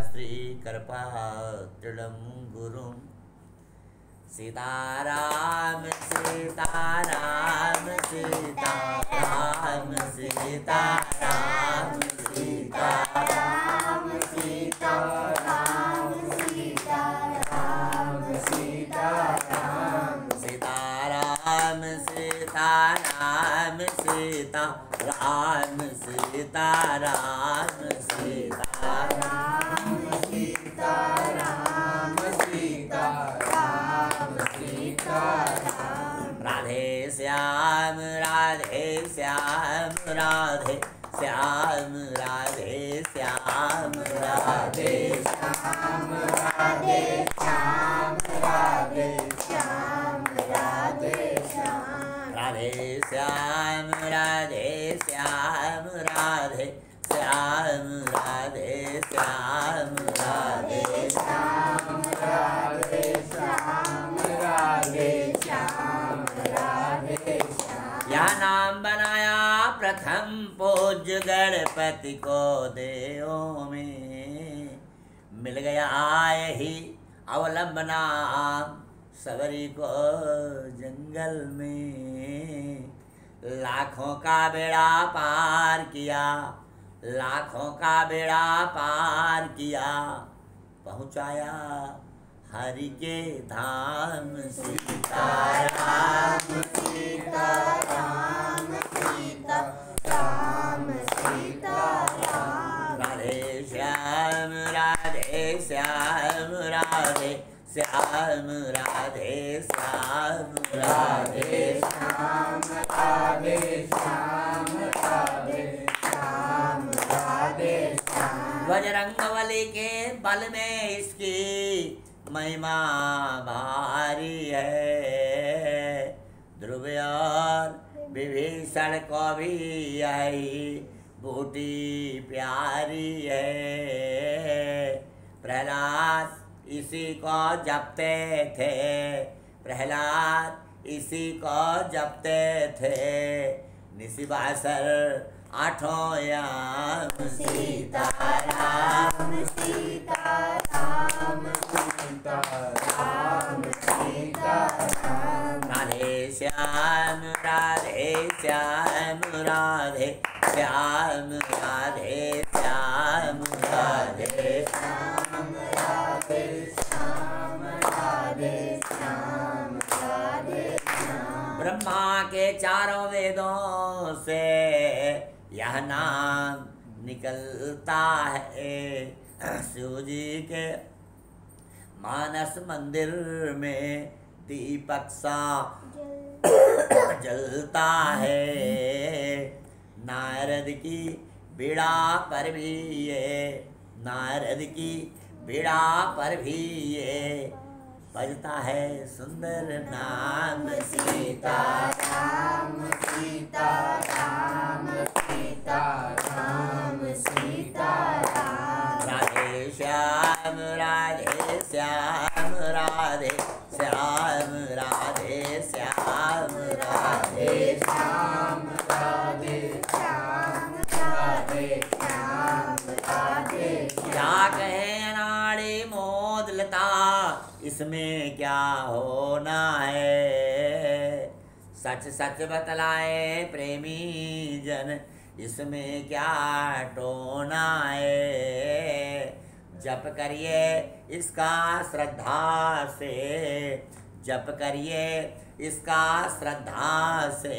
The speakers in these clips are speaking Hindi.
श्रीकृपात्रिणं गुरुं सीताराम सीताराम सीताराम सीताराम सीताराम सीताराम सीताराम सीताराम सीताराम सीताराम सीताराम सीताराम सीताराम सीताराम सीताराम सीताराम राधे श्याम राधे श्याम राधे श्याम राधे श्याम राधे श्याम राधे श्याम राधे श्याम राधे श्याम राधे श्याम राधे श्याम राधे श्याम राधे श्याम राधे श्याम राधे श्याम राधे श्याम राधे श्याम। यह नाम बनाया प्रथम पूज्य गणपति को देवों में, मिल गया यही अवलंबना सबरी को जंगल में। लाखों का बेड़ा पार किया, लाखों का बेड़ा पार किया, पहुँचाया हरि के धाम। सीताराम सीताराम सीताराम सीताराम राधे श्याम राधे श्याम राधे श्याम राधे श्याम राधे श्याम राधे श्याम राधे श्याम राधे श्याम। बजरंगबली के बल में इसकी महिमा भारी है, ध्रुव और विभीषण को भी आई बूटी प्यारी है। प्रहलाद इसी को जपते थे, प्रहलाद इसी को जपते थे। निशिबासर आठों याम। सीताराम सीताराम सीताराम सीताराम राधे श्याम राधे श्याम राधे श्याम राधे श्याम राधे श्याम राधे श्याम राधे श्याम राधे श्याम। ब्रह्मा के चारों वेदों से यह नाम निकलता है, शिव जी के मानस मंदिर में दीपक सा जलता है। नारद की बीड़ा पर भी ये, नारद की बीड़ा पर भी ये बजता है सुंदर नाम। सीताराम सीताराम सीताराम सीताराम राधे श्याम राधे श्याम राधे श्याम राधे श्याम राधे श्याम राधे श्याम राधे श्याम राधे। क्या कहे अनाड़ी मोदलता, इसमें क्या होना है। सच सच बतलाए प्रेमी जन, इसमें क्या टोना है। जप करिए इसका श्रद्धा से, जप करिए इसका श्रद्धा से,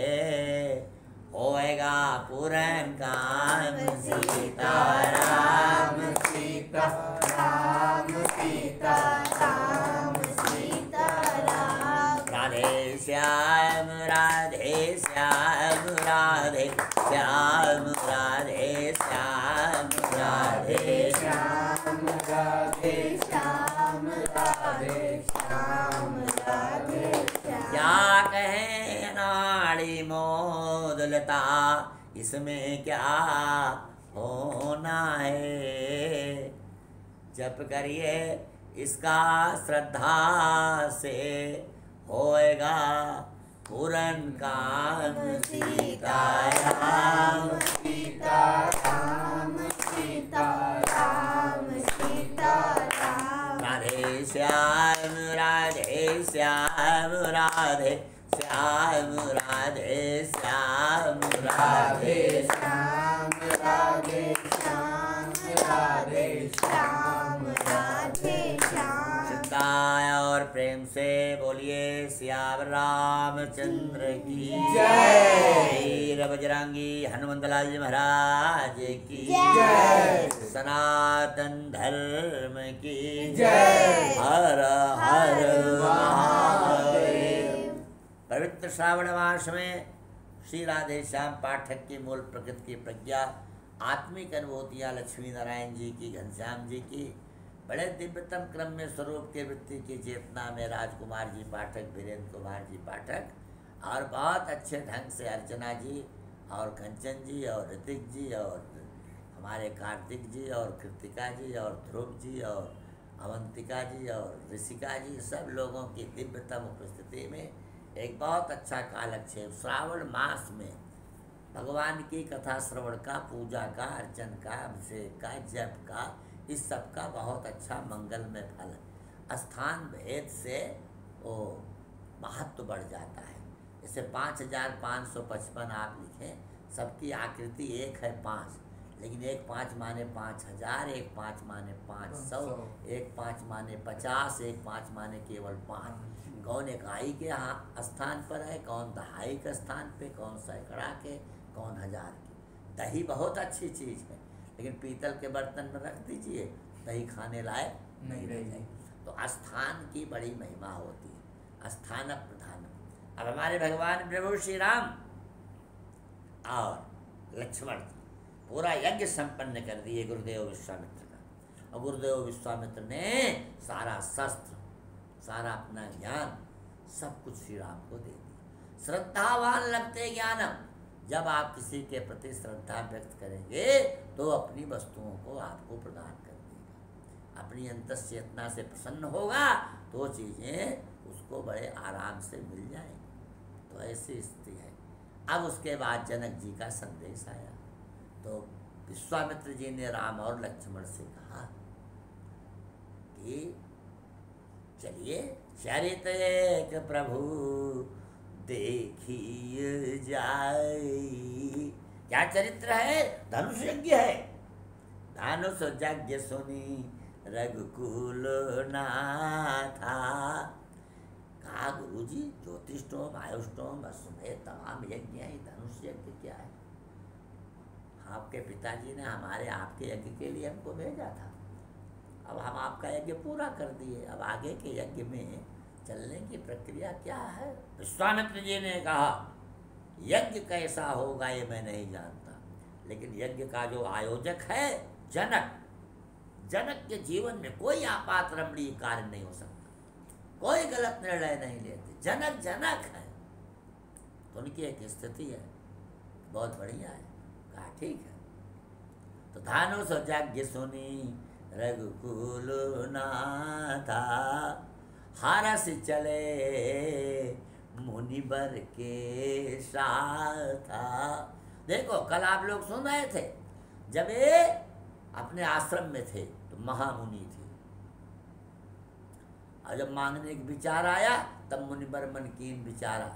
होएगा पूर्ण काम। सीताराम सीताराम सीताराम सीताराम राधे श्याम राधे श्याम राधे श्याम राधे श्याम राधे श्याम राधे श्याम राधे श्याम राधे श्याम। क्या कहें नाड़ी मोदलता, इसमें क्या होना है। जप करिए इसका श्रद्धा से, होएगा पूर्ण काम। सीताराम सीताराम सीताराम सीताराम। श्याम राधे श्याम राधे श्याम राधे श्याम राधे श्याम राधे श्याम राधे श्याम राधे श्याम। चिल्लाए और प्रेम से बोलिए श्याम रामचंद्र की जय। वीर बजरंगी हनुमंतलाल जी महाराज की जय। सनातन धर्म की जय। हर हर महादेव। पवित्र श्रावण मास में श्री राधे श्याम पाठक की मूल प्रकृति की प्रज्ञा, आत्मिक अनुभूतियाँ लक्ष्मी नारायण जी की, घनश्याम जी की, बड़े दिव्यतम क्रम में स्वरूप के वृत्ति की चेतना में राजकुमार जी पाठक, वीरेंद्र कुमार जी पाठक और बहुत अच्छे ढंग से अर्चना जी और कंचन जी और ऋतिक जी और हमारे कार्तिक जी और कृतिका जी और ध्रुव जी और अवंतिका जी और ऋषिका जी, सब लोगों की दिव्यतम उपस्थिति में एक बहुत अच्छा कालक्षेप श्रावण मास में भगवान की कथा श्रवण का, पूजा का, अर्चन का, अभिषेक का, जप का, इस सब का बहुत अच्छा मंगलमय फल स्थान भेद से वो महत्व बढ़ जाता है। जैसे 5555 आप लिखें, सबकी आकृति एक है 5, लेकिन 1 5 माने 5000, 1 5 माने 500, 1 5 माने 50, 1 5 माने केवल 5। कौन इकाई के स्थान पर है, कौन दहाई के स्थान पे, कौन सैकड़ा के, कौन 1000 के। दही बहुत अच्छी चीज़ है, लेकिन पीतल के बर्तन में रख दीजिए, दही खाने लायक नहीं रह जाएगी। तो स्थान की बड़ी महिमा होती है, स्थान प्रधान। अब हमारे भगवान प्रभु श्री राम और लक्ष्मण पूरा यज्ञ संपन्न कर दिए गुरुदेव विश्वामित्र का, और गुरुदेव विश्वामित्र ने सारा शस्त्र, सारा अपना ज्ञान, सब कुछ श्री राम को दे दिया। श्रद्धावान लगते ज्ञानम, जब आप किसी के प्रति श्रद्धा व्यक्त करेंगे तो अपनी वस्तुओं को आपको प्रदान कर देगा, अपनी अंतश्चेतना से प्रसन्न होगा तो चीज़ें उसको बड़े आराम से मिल जाएंगी। तो ऐसी स्थिति है। अब उसके बाद जनक जी का संदेश आया, तो विश्वामित्र जी ने राम और लक्ष्मण से कहा कि चलिए चरित एक प्रभु देखिए जाए। क्या चरित्र है? धनुष यज्ञ है। धनुष यज्ञ सुनी रघुकुल नाथा। कहा गुरुजी ज्योतिषोम, आयुष्टोम, अश्वमेध तमाम यज्ञ हैं, धनुष यज्ञ क्या है? आपके पिताजी ने हमारे आपके यज्ञ के लिए हमको भेजा था, अब हम आपका यज्ञ पूरा कर दिए, अब आगे के यज्ञ में चलने की प्रक्रिया क्या है? विश्वामित्र जी ने कहा यज्ञ कैसा होगा ये मैं नहीं जानता, लेकिन यज्ञ का जो आयोजक है जनक, जनक के जीवन में कोई आपात रमणीय कार्य नहीं हो सकता, कोई गलत निर्णय नहीं लेते, जनक जनक है। तो उनकी एक स्थिति है बहुत बढ़िया है। कहा ठीक है। तो धनुष यज्ञ सुनी रघुकुल नाथा, हरस चले मुनिवर के साथ। देखो कल आप लोग सुन रहे थे, जब ये अपने आश्रम में थे तो महामुनि थे, और जब मांगने का विचार आया तब मुनिवर मन कीन विचारा,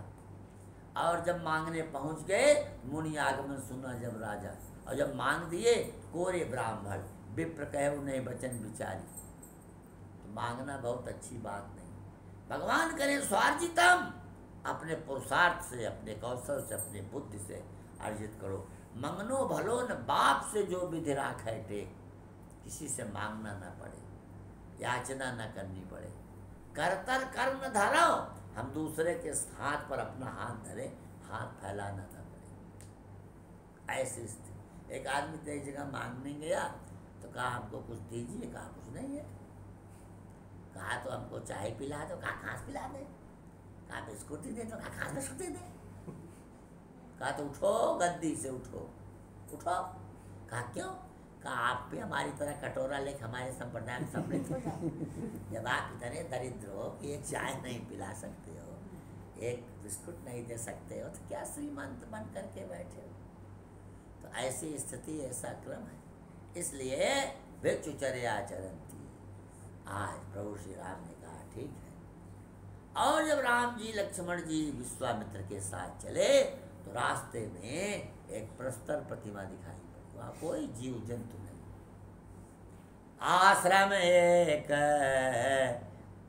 और जब मांगने पहुंच गए मुनि आगमन सुना जब राजा, और जब मांग दिए कोरे ब्राह्मण, विप्र कहे उन्हें वचन विचारी। तो मांगना बहुत अच्छी बात नहीं, भगवान करे स्वार्जितम, अपने पुरुषार्थ से, अपने कौशल से, अपने बुद्धि से अर्जित करो। मंगनो भलो न बाप से जो विधि राखै टेक, किसी से मांगना न पड़े, याचना न करनी पड़े। करतर कर न धरो, हम दूसरे के हाथ पर अपना हाथ धरे, हाथ फैलाना न पड़े। ऐसी स्थिति। एक आदमी तो एक जगह मांगने गया तो कहा हमको कुछ दीजिए, कहा कुछ नहीं है। कहा तो हमको चाय पिला दो, कहा घास पिला दे। कहा बिस्कुट ही दे दो, कहा घास बिस्कुट दे दे। कहा तो उठो गद्दी से, उठो उठो। कहा क्यों? कहा आप भी हमारी तरह कटोरा लेकर हमारे संप्रदाय में सम्मिलित हो जाए। जब आप इतने दरिद्र हो कि एक चाय नहीं पिला सकते हो, एक बिस्कुट नहीं दे सकते हो, तो क्या श्रीमंत बन करके बैठे हो? तो ऐसी स्थिति, ऐसा क्रम है। इसलिए भिक्षुचर्या चरंती। आज प्रभु श्री राम ने ठीक है। और जब राम जी लक्ष्मण जी विश्वामित्र के साथ चले तो रास्ते में एक प्रस्तर प्रतिमा दिखाई पड़ी, वहाँ कोई जीव जंतु नहीं। आश्रम एक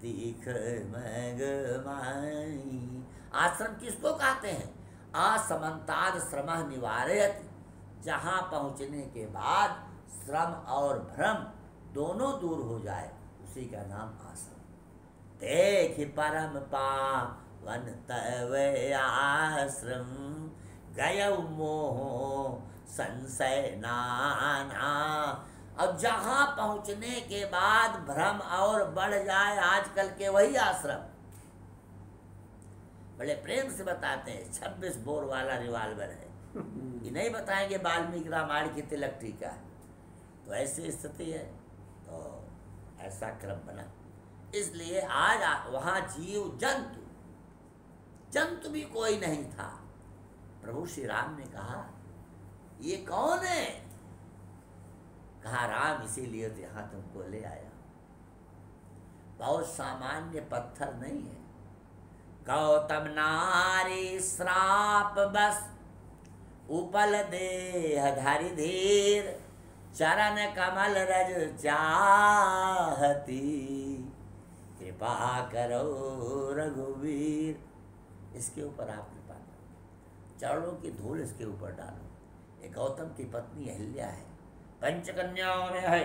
तीख मग माई। आश्रम किसको कहते हैं? असमंताद श्रम निवारयत, जहाँ पहुँचने के बाद श्रम और भ्रम दोनों दूर हो जाए, उसी का नाम आश्रम। देख परम पावन तव आश्रम, गय मोह संशय नाना। अब जहाँ पहुँचने के बाद भ्रम और बढ़ जाए, आजकल के वही आश्रम बड़े प्रेम से बताते हैं 26 बोर वाला रिवाल्वर है, ये नहीं बताएंगे वाल्मीकि रामायण की तिलक टीका। तो ऐसी स्थिति है, तो ऐसा क्रम बना। इसलिए आज वहाँ जीव जंतु भी कोई नहीं था। प्रभु श्री राम ने कहा ये कौन है? कहा राम इसीलिए तो यहाँ तुमको ले आया। बहुत सामान्य पत्थर नहीं है। गौतम नारी श्राप बस, उपल देह धरि धीर, चरण कमल रज चाहती, कृपा करो रघुवीर। इसके ऊपर आप कृपा करो, चरणों की धूल इसके ऊपर डालो। ये गौतम की पत्नी अहल्या है, पंचकन्याओं में है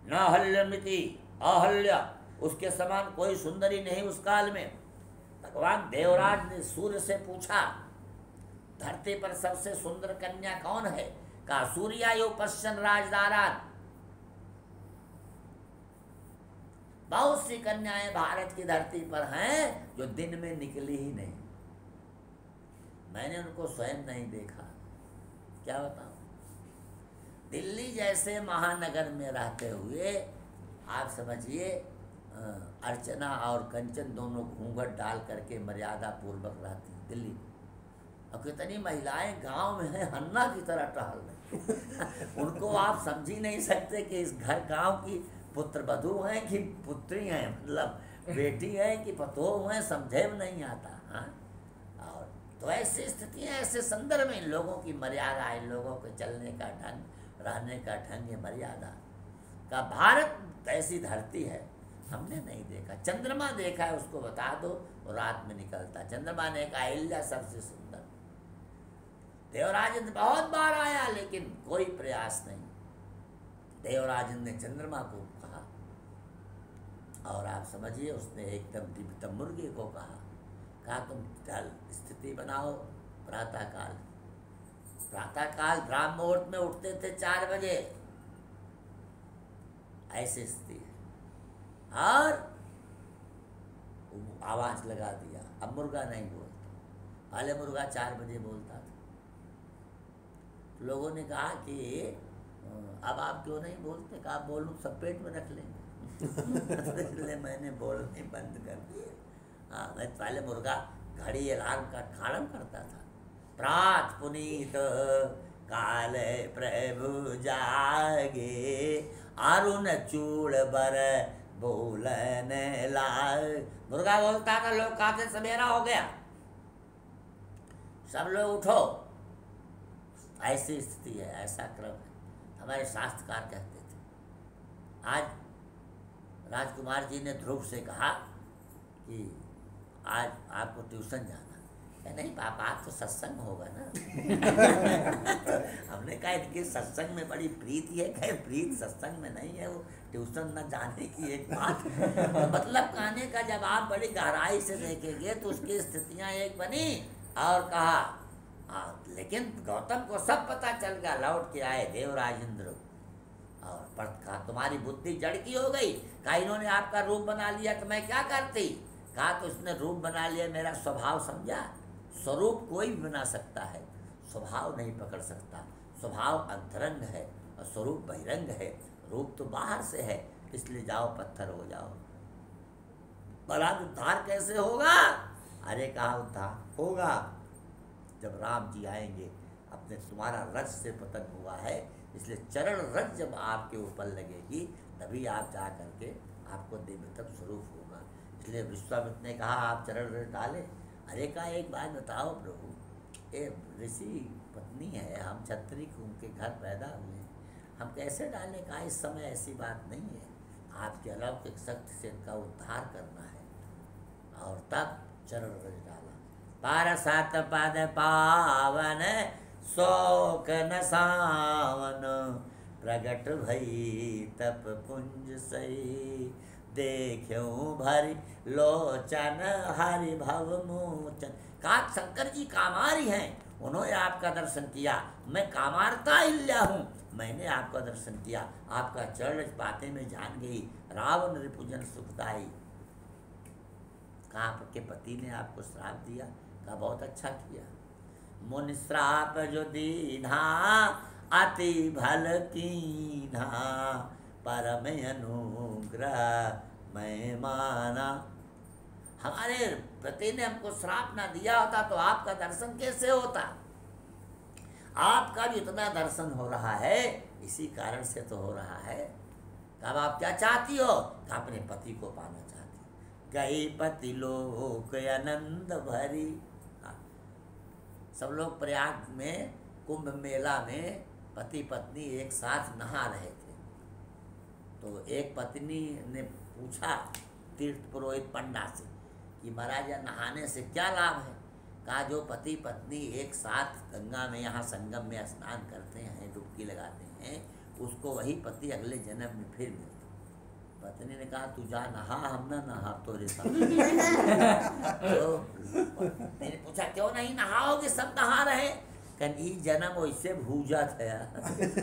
न हल्यमिति अहल्या, उसके समान कोई सुंदरी नहीं उस काल में। भगवान देवराज ने सूर्य से पूछा धरती पर सबसे सुंदर कन्या कौन है? कहा सूर्यायो पश्चन राजदारान। बहुत सी कन्याएं भारत की धरती पर हैं जो दिन में निकली ही नहीं। मैंने उनको स्वयं नहीं देखा, क्या बताऊं। दिल्ली जैसे महानगर में रहते हुए आप समझिए अर्चना और कंचन दोनों घूंघट डाल करके मर्यादा पूर्वक रहती दिल्ली में। और कितनी महिलाएं गांव में हैं हन्ना की तरह टहल रही उनको आप समझ ही नहीं सकते कि इस घर गांव की पुत्र वधू हैं कि पुत्री हैं, मतलब बेटी हैं कि पतोह हैं, समझे में नहीं आता। हाँ, और तो ऐसी स्थितियाँ, ऐसे संदर्भ में इन लोगों की मर्यादा, इन लोगों के चलने का ढंग, रहने का ढंग, ये मर्यादा का। भारत ऐसी धरती है, हमने नहीं देखा। चंद्रमा देखा है, उसको बता दो और रात में निकलता। चंद्रमा ने कहा अहिल्या सबसे सुंदर। देवराजेंद्र बहुत बार आया लेकिन कोई प्रयास नहीं। देवराजेंद्र ने चंद्रमा को कहा और आप समझिए उसने एकदम दिव्यतम मुर्गी को कहा तुम चल स्थिति बनाओ। प्रातःकाल ब्राह्म मुहूर्त में उठते थे 4 बजे, ऐसी स्थिति है। और आवाज लगा दिया, अब मुर्गा नहीं बोलता, पहले मुर्गा 4 बजे बोलता था। लोगों ने कहा कि अब आप क्यों नहीं बोलते? कहा बोलूं सब पेट में रख लेंगे इसलिए मैंने बोलने बंद कर दिए। हाँ, मैं पहले मुर्गा घड़ी अलार्म का ठाड़म करता था। प्रात पुनीत काल प्रभु जागे, अरुण चूड़ बर बोलन लाए। मुर्गा बोलता था, लोग कहते सवेरा हो गया, सब लोग उठो। ऐसी स्थिति है, ऐसा क्रम है। हमारे शास्त्रकार कहते थे। आज राजकुमार जी ने ध्रुव से कहा कि आज आपको ट्यूशन जाना। नहीं पापा आज तो सत्संग होगा ना हमने कहा इनकी सत्संग में बड़ी प्रीति है। कहे प्रीत सत्संग में नहीं है, वो ट्यूशन न जाने की एक बात तो मतलब कहने का जब आप बड़ी गहराई से देखेंगे तो उसकी स्थितियां एक बनी। और कहा लेकिन गौतम को सब पता चल गया, लौट के आए देवराजेंद्र और कहा तुम्हारी बुद्धि जड़ की हो गई। कहा इन्होंने आपका रूप बना लिया तो मैं क्या करती? कहा तो इसने रूप बना लिया, मेरा स्वभाव समझा। स्वरूप कोई भी बना सकता है, स्वभाव नहीं पकड़ सकता। स्वभाव अंतरंग है और स्वरूप बहिरंग है। रूप तो बाहर से है, इसलिए जाओ पत्थर हो जाओ। बड़ा उद्धार कैसे होगा? अरे कहा उद्धार होगा जब राम जी आएंगे। अपने तुम्हारा रज से पतन हुआ है, इसलिए चरण रज जब आपके ऊपर लगेगी तभी आप जा करके आपको दिव्यतम स्वरूप होगा। इसलिए विश्वामित्र ने कहा आप चरण रज डाले। अरे कहा एक बात बताओ प्रभु, ये ऋषि पत्नी है, हम क्षत्रिय उनके घर पैदा हुए, हम कैसे डालें? कहा इस समय ऐसी बात नहीं है, आपके अलौकिक शक्ति से इनका उद्धार करना है। और तब चरण रज डाला। पारसात पद पावन शोक न सावन, प्रगट भई तप पुंज सही, देख्यूं भरि लोचन हरि भव मोचन। कहा शंकर जी कामारी हैं, उन्होंने आपका दर्शन किया। मैं कामारता अहिल्या हूँ, मैंने आपका दर्शन किया, आपका चरण पाते में जान गई। रावण रिपुजन सुखदाई। कहा आपके पति ने आपको श्राप दिया? कहा बहुत अच्छा किया। मुनि श्राप जो दीना अति भल कीन्हा, परम अनुग्रह मैं माना। हमारे पति ने हमको श्राप ना दिया होता तो आपका दर्शन कैसे होता? आपका भी इतना दर्शन हो रहा है, इसी कारण से तो हो रहा है। अब आप क्या चाहती हो? अपने पति को पाना चाहती हो। गई पति लोक आनंद भरी। सब लोग प्रयाग में कुंभ मेला में पति पत्नी एक साथ नहा रहे थे। तो एक पत्नी ने पूछा तीर्थ पुरोहित पंडा से कि महाराज नहाने से क्या लाभ है? कहा जो पति पत्नी एक साथ गंगा में यहाँ संगम में स्नान करते हैं, डुबकी लगाते हैं, उसको वही पति अगले जन्म में फिर मिलता। पत्नी ने कहा तू जा नहा, हम ना नहा तोरे साथ। तो मैंने पूछा क्यों नहीं नहाओगे? सब नहा रहे। कहीं जन्म वैसे भूजा था,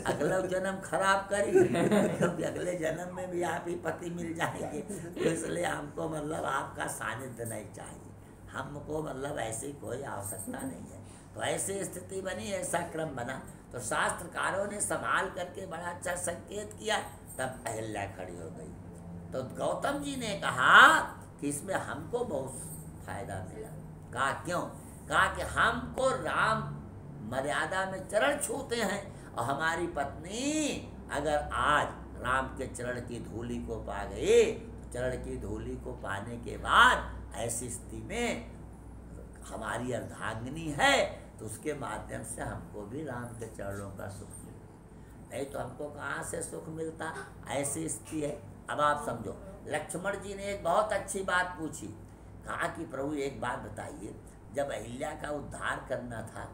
अगला जन्म खराब करी, क्योंकि अगले जन्म में भी आप ही पति मिल जाएंगे। तो इसलिए हमको मतलब आपका सानिध्य नहीं चाहिए, हमको मतलब ऐसी कोई आवश्यकता नहीं है। तो ऐसी स्थिति बनी, ऐसा क्रम बना। तो शास्त्रकारों ने संभाल करके बड़ा अच्छा संकेत किया। तब अहिल्या खड़ी हो गई। तो गौतम जी ने कहा कि इसमें हमको बहुत फायदा मिला। कहा क्यों? कहा कि हमको राम मर्यादा में चरण छूते हैं, और हमारी पत्नी अगर आज राम के चरण की धूली को पा गई, तो चरण की धूली को पाने के बाद ऐसी स्थिति में हमारी अर्धांगिनी है, तो उसके माध्यम से हमको भी राम के चरणों का सुख मिलता। नहीं तो हमको कहाँ से सुख मिलता? ऐसी स्थिति है। अब आप समझो, लक्ष्मण जी ने एक बहुत अच्छी बात पूछी। कहा कि प्रभु एक बात बताइए, जब अहिल्या का उद्धार करना था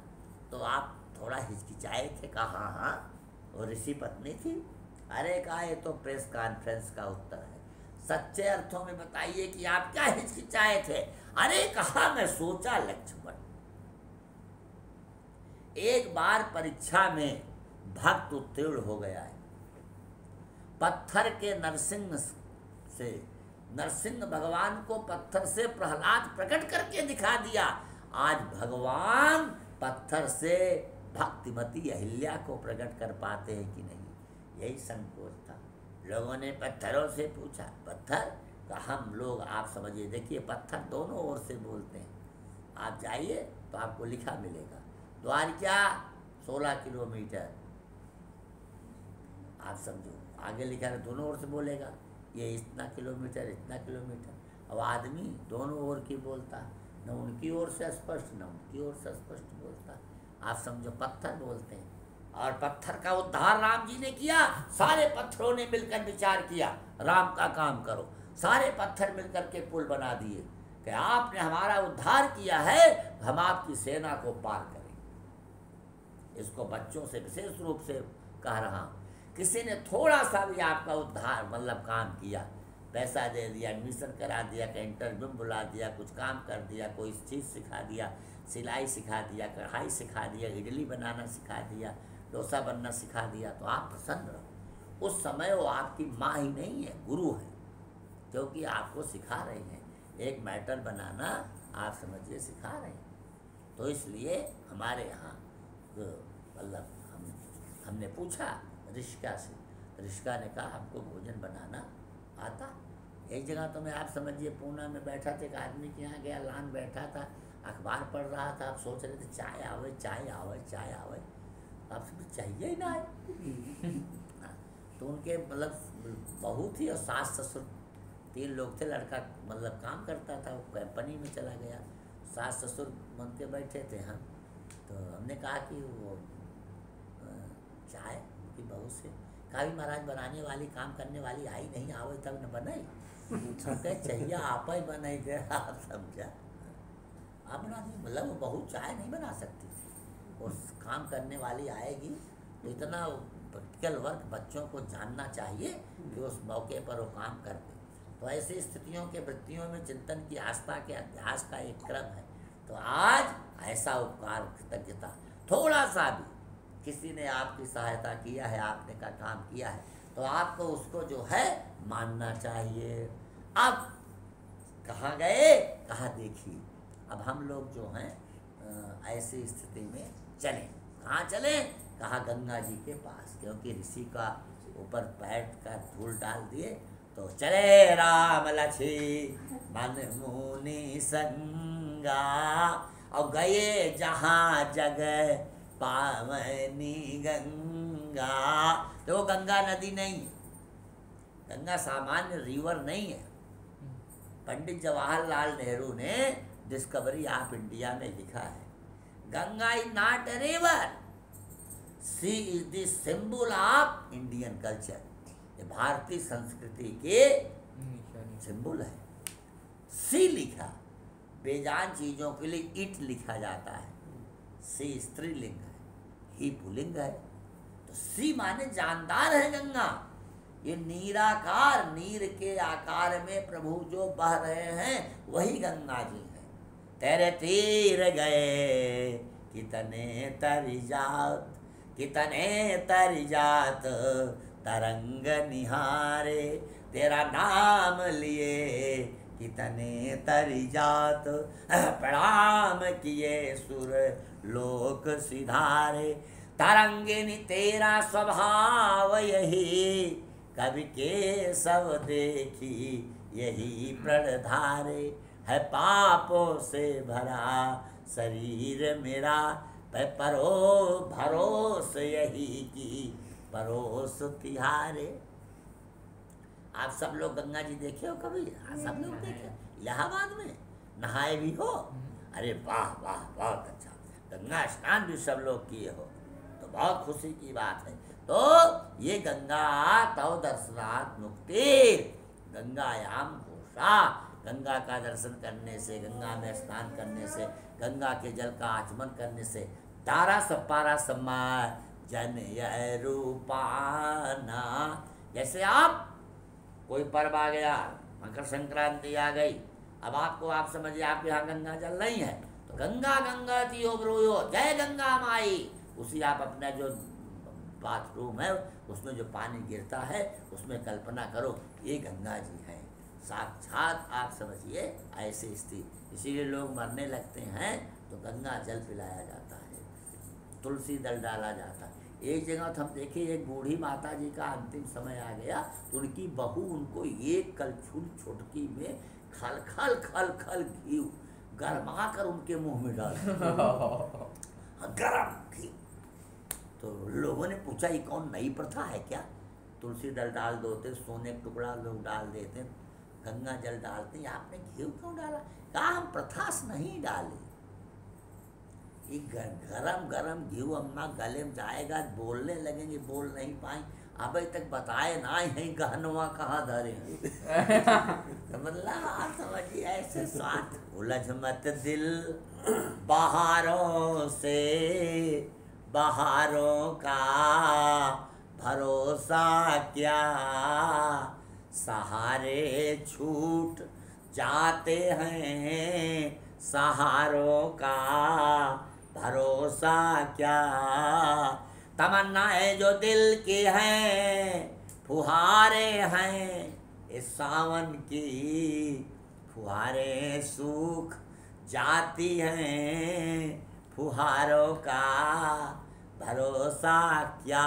तो आप थोड़ा हिचकिचाए थे? कहा हाँ हाँ, वो ऋषि पत्नी थी। अरे कहा ये तो प्रेस कॉन्फ्रेंस का उत्तर है, सच्चे अर्थों में बताइए कि आप क्या हिचकिचाए थे? अरे कहा मैं सोचा लक्ष्मण, एक बार परीक्षा में भक्त उत्तीर्ण हो गया है, पत्थर के नरसिंह भगवान को पत्थर से प्रहलाद प्रकट करके दिखा दिया। आज भगवान पत्थर से भक्तिमती अहिल्या को प्रकट कर पाते हैं कि नहीं? यही संकोच था। लोगों ने पत्थरों से पूछा, पत्थर का हम लोग, आप समझिए, देखिए पत्थर दोनों ओर से बोलते हैं। आप जाइए तो आपको लिखा मिलेगा, द्वारका 16 किलोमीटर, आप समझो, आगे लिखा है दोनों ओर से बोलेगा, ये इतना किलोमीटर, इतना किलोमीटर। अब आदमी दोनों ओर की बोलता, न उनकी ओर से स्पष्ट न उनकी ओर से स्पष्ट बोलता। आप समझो पत्थर बोलते हैं। और पत्थर का उद्धार राम जी ने किया। सारे पत्थरों ने मिलकर विचार किया, राम का काम करो। सारे पत्थर मिलकर के पुल बना दिए कि आपने हमारा उद्धार किया है, हम आपकी सेना को पार करेंगे। इसको बच्चों से विशेष रूप से कह रहा हूँ। किसी ने थोड़ा सा भी आपका उद्धार मतलब काम किया, पैसा दे दिया, एडमिशन करा दिया, कहीं इंटरव्यू बुला दिया, कुछ काम कर दिया, कोई चीज़ सिखा दिया, सिलाई सिखा दिया, कढ़ाई सिखा दिया, इडली बनाना सिखा दिया, डोसा बनना सिखा दिया, तो आप प्रसन्न रहो। उस समय वो आपकी माँ ही नहीं है, गुरु है, क्योंकि आपको सिखा रहे हैं। एक मैटर बनाना आप समझिए सिखा रहे हैं। तो इसलिए हमारे यहाँ मतलब हमने पूछा ऋषिका से, ऋषिका ने कहा हमको भोजन बनाना आता। एक जगह तो मैं, आप समझिए, पूना में बैठा था, एक आदमी के यहाँ गया, लान बैठा था, अखबार पढ़ रहा था। आप सोच रहे थे चाय आवे चाय आवे चाय आवे, आप समझ चाहिए ही ना है। तो उनके मतलब बहुत ही, और सास ससुर 3 लोग थे, लड़का मतलब काम करता था, वो कंपनी में चला गया, सास ससुर मन के बैठे थे हम। तो हमने कहा कि वो चाय की बहू से कहा भी महाराज बनाने वाली काम करने वाली आई नहीं, आवे तब न बनाई। कहे चाहिए आप ही बनाई दे, आप समझा, आप बना दी। मतलब वो बहू चाय नहीं बना सकती थी, और काम करने वाली आएगी तो इतना प्रैक्टिकल वर्क बच्चों को जानना चाहिए कि उस मौके पर वो काम कर दे। तो ऐसी स्थितियों के वृत्तियों में चिंतन की आस्था के अभ्यास का एक क्रम है। तो आज ऐसा उपकार कृतज्ञता, थोड़ा सा भी किसी ने आपकी सहायता किया है, आपने का काम किया है, तो आपको उसको जो है मानना चाहिए। अब कहाँ गए, कहाँ देखिए, अब हम लोग जो हैं ऐसी स्थिति में चलें। कहाँ चलें, कहा गंगा जी के पास, क्योंकि ऋषि का ऊपर बैठ कर धूल डाल दिए। तो चले राम लक्ष्मण मुनि संगा, और गए जहाँ जगह पावनी गंगा। तो वो गंगा नदी नहीं है, गंगा सामान्य रिवर नहीं है। पंडित जवाहरलाल नेहरू ने डिस्कवरी ऑफ इंडिया में लिखा है, Ganga is not a river, she is the symbol of Indian culture. ये भारतीय संस्कृति के सिंबल है। सी लिखा, बेजान चीजों के लिए इट लिखा जाता है। सी स्त्रीलिंग है, ही पुल्लिंग है। तो सी माने जानदार है गंगा। ये नीराकार, नीर के आकार में प्रभु जो बह रहे हैं वही गंगा जी हैं। तेरे तीर गए कितने तरी जात, कितने तरी जात तरंग निहारे, तेरा नाम लिए कितने तरी जात, प्रणाम किए सुर लोक सिधारे। तरंगिनी तेरा स्वभाव यही, कवि के सब देखी यही प्रणधारे। है पापों से भरा शरीर मेरा, परो भरोस यही की परोस तिहारे। आप सब लोग गंगा जी देखे हो कभी? सब लोग देखे, इलाहाबाद में नहाए भी हो? अरे वाह वाह, बहुत अच्छा। गंगा स्नान भी सब लोग किए हो तो बहुत खुशी की बात है। तो ये गंगा तव दर्शनात् मुक्ति, गंगायाम घोषा। गंगा का दर्शन करने से, गंगा में स्नान करने से, गंगा के जल का आचमन करने से तारा सपारा सम्मा जन यह रूपाना। जैसे आप कोई पर्व आ गया, मकर संक्रांति आ गई, अब आपको आप समझिए आपके यहाँ गंगा जल नहीं है, तो गंगा गंगा तियो ब्रोयो जय गंगा माई। उसी आप अपना जो बाथरूम है उसमें जो पानी गिरता है उसमें कल्पना करो ये गंगा जी हैं, साक्षात आप समझिए ऐसी स्थिति। इसीलिए लोग मरने लगते हैं तो गंगा जल पिलाया जाता है, तुलसी दल डाला जाता है। एक जगह तो हम देखे, एक बूढ़ी माता जी का अंतिम समय आ गया तो उनकी बहू उनको एक कलछुल छुटकी में खल खल खल खल घी गरमा कर उनके मुंह में डाल गरम घी। तो लोगों ने पूछा ये कौन नई प्रथा है क्या? तुलसी दल डाल देते, सोने का टुकड़ा लोग डाल देते, गंगा जल डालते, आपने घी क्यों डाला? कहा हम प्रथा से नहीं डाले, ये गरम गरम घी अम्मा गले में जाएगा, बोलने लगेंगे, बोल नहीं पाए, अभी तक बताए ना है गहनवा कहाँ धरे। तो मतलब आप समझिए ऐसे स्वाद। उलझ मत दिल बहारों से, बहारों का भरोसा क्या, सहारे छूट जाते हैं, सहारों का भरोसा क्या। तमन्नाएं जो दिल की हैं फुहारे हैं, इस सावन की फुहारे सूख जाती हैं, फुहारों का भरोसा क्या।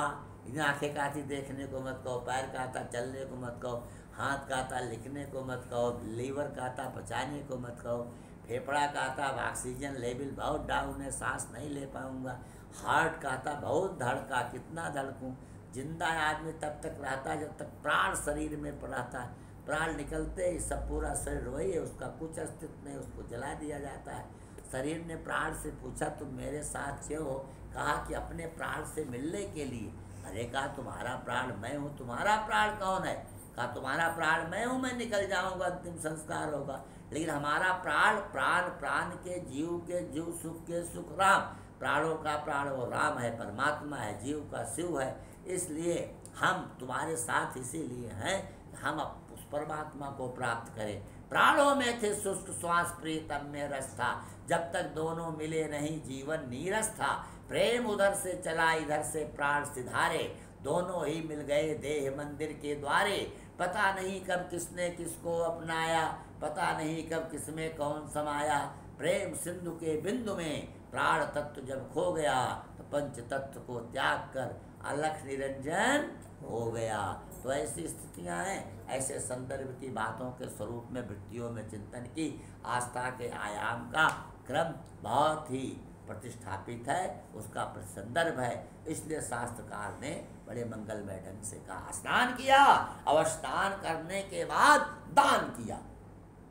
इन आँखें का थी देखने को मत कहो, पैर का था चलने को मत कहो, हाथ का था लिखने को मत कहो, लीवर का था पचाने को मत कहो, फेफड़ा का था ऑक्सीजन लेवल बहुत डाउन है, सांस नहीं ले पाऊंगा, हार्ट का था बहुत धड़का, कितना धड़कूं। जिंदा आदमी तब तक रहता है जब तक प्राण शरीर में रहता है, प्राण निकलते ही सब पूरा शरीर वही है, उसका कुछ अस्तित्व नहीं, उसको जला दिया जाता है। शरीर ने प्राण से पूछा तुम मेरे साथ क्यों हो? कहा कि अपने प्राण से मिलने के लिए। अरे कहा तुम्हारा प्राण मैं हूँ, तुम्हारा प्राण कौन है? कहा तुम्हारा प्राण मैं हूँ, मैं निकल जाऊँगा, अंतिम संस्कार होगा। लेकिन हमारा प्राण प्राण प्राण के जीव सुख के सुख राम, प्राणों का प्राण वो राम है, परमात्मा है, जीव का शिव है। इसलिए हम तुम्हारे साथ इसीलिए हैं हम उस परमात्मा को प्राप्त करें। प्राणों में थे शुष्क श्वास, प्रीतम में रस था, जब तक दोनों मिले नहीं जीवन नीरस था। प्रेम उधर से चला इधर से प्राण सिधारे, दोनों ही मिल गए देह मंदिर के द्वारे। पता नहीं कब किसने किसको अपनाया, पता नहीं कब किसमें कौन समाया। प्रेम सिंधु के बिंदु में प्राण तत्व जब खो गया, तो पंच तत्व को त्याग कर अलख निरंजन हो गया। तो ऐसी स्थितियां हैं, ऐसे संदर्भ की बातों के स्वरूप में वृत्तियों में चिंतन की आस्था के आयाम का क्रम बहुत ही प्रतिष्ठापित है, उसका संदर्भ है। इसलिए शास्त्रकार ने बड़े मंगलमय ढंग से कहा स्नान किया, और स्नान करने के बाद दान किया।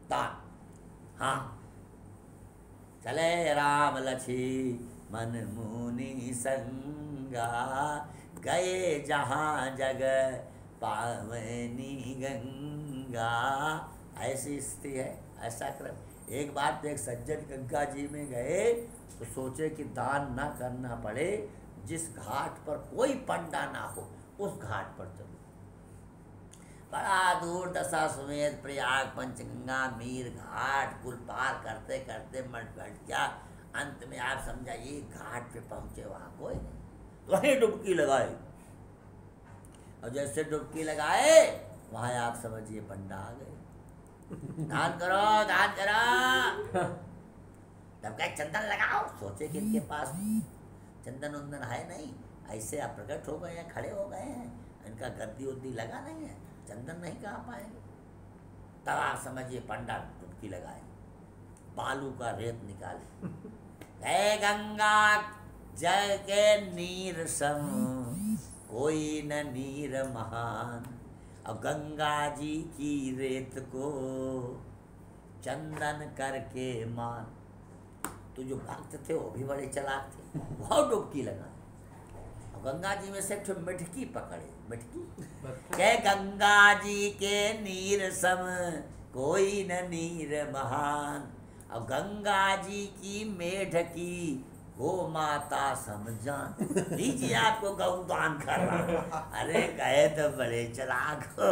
दान, हाँ, चले राम लक्ष्मी मन मुनि संगा, गए जहाँ जग पावनी गंगा। ऐसी स्थिति है, ऐसा क्रम। एक बार तो एक सज्जन गंगा जी में गए तो सोचे कि दान ना करना पड़े, जिस घाट पर कोई पंडा ना हो उस घाट पर चलो। बड़ा दूर दशा समेत प्रयाग पंचगंगा मीर घाट कुल पार करते करते मट बैठ गया। अंत में आप समझाइए घाट पे पहुंचे, वहां कोई नहीं, तो वहीं डुबकी लगाई। और जैसे डुबकी लगाए वहां आप समझिए पंडा आ गए। दान करो, दान करो। तब कहे चंदन लगाओ, सोचे कि इनके पास चंदन उंदन है नहीं, ऐसे आप प्रकट हो गए हैं, खड़े हो गए हैं, इनका गद्दी उद्दी लगा नहीं है, चंदन नहीं कहा पाएंगे। तब आप समझिए पंडा डुबकी लगाए, बालू का रेत निकाले। हे गंगा जय के नीर सम, कोई न नीर महान। अब गंगा जी की रेत को चंदन करके मान। तो जो भक्त थे वो भी बड़े चालाक थे, बहुत डुबकी लगा। और गंगा जी में से एक मिठकी पकड़े, मिठकी के गंगा जी के नीर सम, कोई न नीर महान। और गंगा जी की मेढकी गो माता समझान। लीजिए आपको गौदान कर रहा। अरे गए तो बड़े चलाक हो,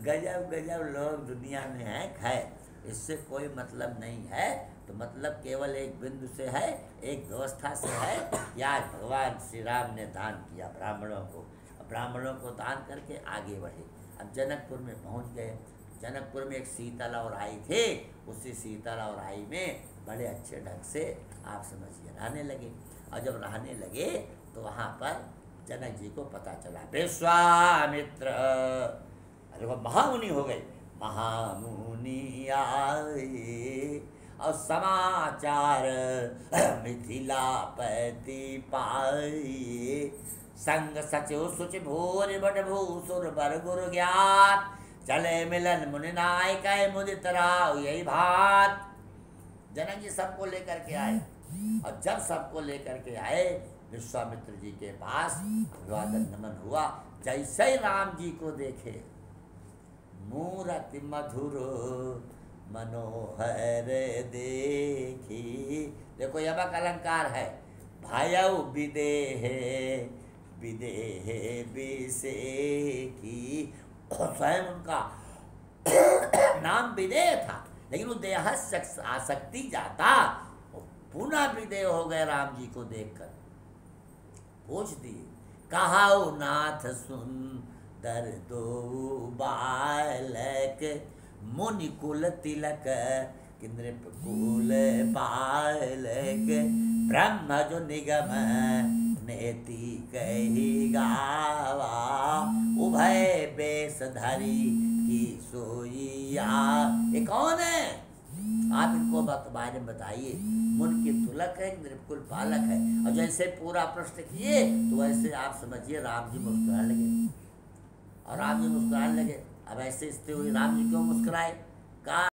गजब गजब लोग दुनिया में हैं। खैर इससे कोई मतलब नहीं है, तो मतलब केवल एक बिंदु से है, एक व्यवस्था से है कि आज भगवान श्री राम ने दान किया ब्राह्मणों को, ब्राह्मणों को दान करके आगे बढ़े। अब जनकपुर में पहुंच गए। जनकपुर में एक शीतल और आई थे, उसी शीतल और आई में बड़े अच्छे ढंग से आप समझिए रहने लगे। और जब रहने लगे तो वहाँ पर जनक जी को पता चला विश्वामित्र, अरे वो महामुनि हो गए, महामुनि आए और समाचार मिथिलापति पाए। संग सचिव सुच भूरि बट भूसुर बर गुरु ज्ञात, चले मिलन मुनि नाय कह मुदित राव यही भात। जनक जी सबको लेकर के आए, और जब सबको लेकर के आए विश्वामित्र जी के पास अभिवादन नमन हुआ। जैसे ही राम जी को देखे, मूरति मधुर मनोहर देखी। देखो यमक अलंकार है, भायउ विदेह विदेह विसेखी। स्वयं उनका नाम विदेह था, लेकिन वो देह आसक्ति जाता, पुनः विदेह हो गए राम जी को देखकर। पूछ दिए कहाऊ नाथ सुंदर दो बालक, मुनि कुल तिलक नृपकुल बालक। ब्रह्म जो निगम नेति कही गावा, उभय बेस धरी की सोईया। ये कौन है? आप इनको बारे में बताइए। मुनि की तुलक है, नृपकुल पालक है। और जैसे पूरा प्रश्न किए तो वैसे आप समझिए राम जी मुस्कुराने लगे। और राम जी मुस्कुराने लगे अब ऐसे स्थिति हुई, राम जी क्यों मुस्कुराए? कहा